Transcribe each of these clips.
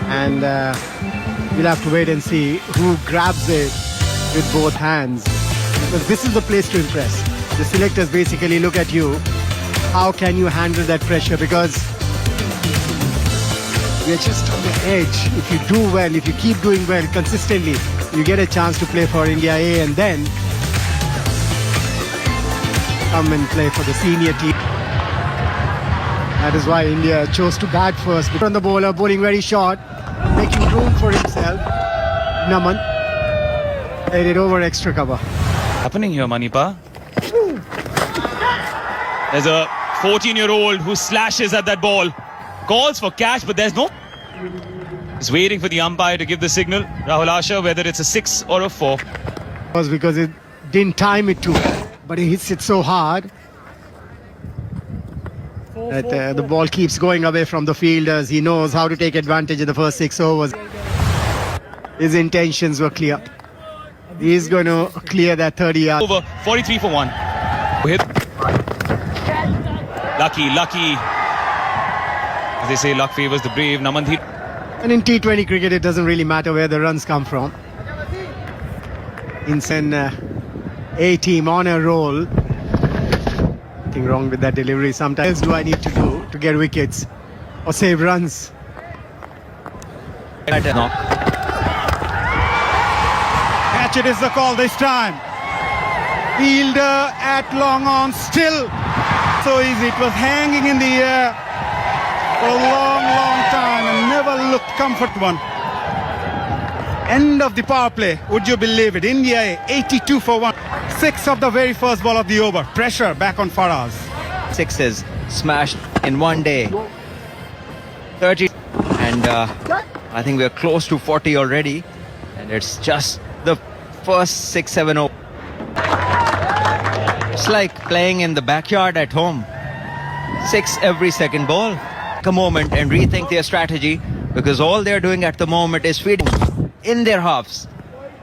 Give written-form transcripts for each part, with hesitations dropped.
and we'll have to wait and see who grabs it with both hands, because this is the place to impress. The selectors basically look at you. How can you handle that pressure? Because we're just on the edge. If you do well, if you keep doing well consistently, you get a chance to play for India A and then come and play for the senior team. That is why India chose to bat first. On the bowler, bowling very short, making room for himself. Naman laid it over extra cover. Happening here, Manipa. There's a 14-year-old who slashes at that ball. Calls for catch, but there's no... He's waiting for the umpire to give the signal. Rahul Asher, whether it's a 6 or a 4. It was because it didn't time it too well, but he hits it so hard that the ball keeps going away from the fielders. He knows how to take advantage of the first 6 overs. His intentions were clear. He's going to clear that 30 yards. Over 43 for 1. Hit. Lucky. As they say, luck favours the brave. Naman. And in T20 cricket, it doesn't really matter where the runs come from. In an A team on a roll. Nothing wrong with that delivery. Sometimes do I need to do to get wickets or save runs? Catch it is the call this time. Fielder at long on, still so easy. It was hanging in the air for a long time and never looked comfortable. End of the power play. Would you believe it? India 82 for 1. 6 of the very first ball of the over. Pressure back on Faraz. 6s smashed in one day. 30, and I think we're close to 40 already, and it's just the first 6-7 It's like playing in the backyard at home. 6 every second ball. Take a moment and rethink their strategy, because all they're doing at the moment is feeding in their halves,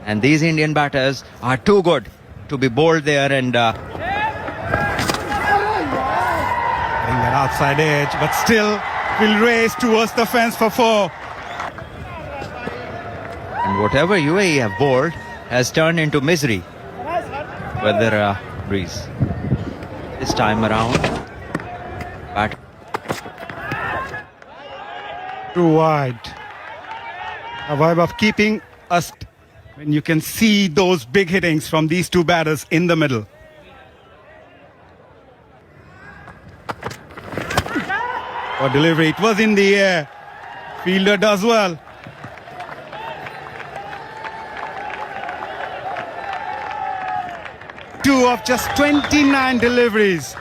and these Indian batters are too good to be bowled there and Getting that outside edge, but still will race towards the fence for 4. and whatever UAE have bowled has turned into misery. Weather breeze. This time around, bat Too wide. A vibe of keeping us when you can see those big hittings from these two batters in the middle. For delivery, it was in the air. Fielder does well. Two of just 29 deliveries.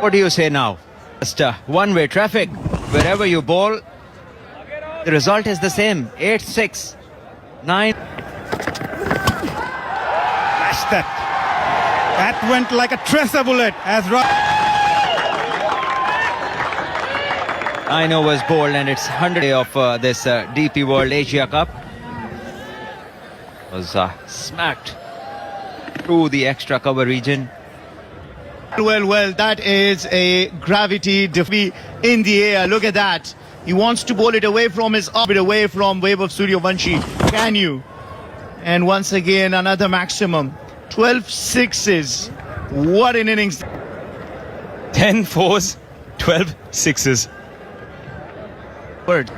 What do you say now? Just one-way traffic. Wherever you bowl, the result is the same. 8-6, 9. Smash that. That went like a tracer bullet as 9 overs bowled, and it's 100 of this DP World Asia Cup. Was smacked through the extra cover region. Well, that is a gravity defeat in the air. Look at that. He wants to bowl it away from his orbit, away from Vaibhav Suryavanshi. Can you? And once again, another maximum. 12 sixes. What an innings. 10 fours, 12 sixes. Word.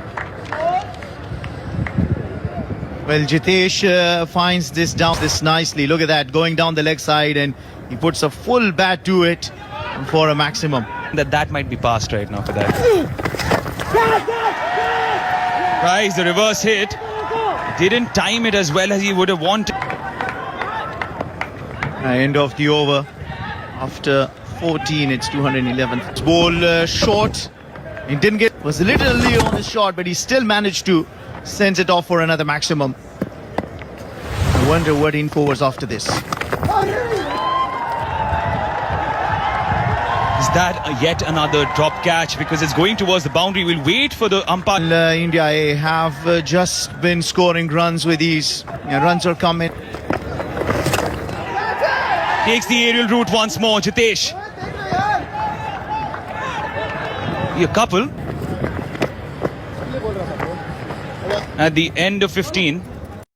Well, Jitesh finds this down this nicely. Look at that, going down the leg side, and he puts a full bat to it for a maximum. That might be past right now for that. Price, the reverse hit. Didn't time it as well as he would have wanted. End of the over. After 14, it's 211. Ball short. He didn't get, was a little early on his shot, but he still managed to send it off for another maximum. I wonder what info was after this. Is that yet another drop catch? Because it's going towards the boundary. We'll wait for the umpire. India A have just been scoring runs with ease. Runs are coming. Takes the aerial route once more, Jitesh. a couple. At the end of 15.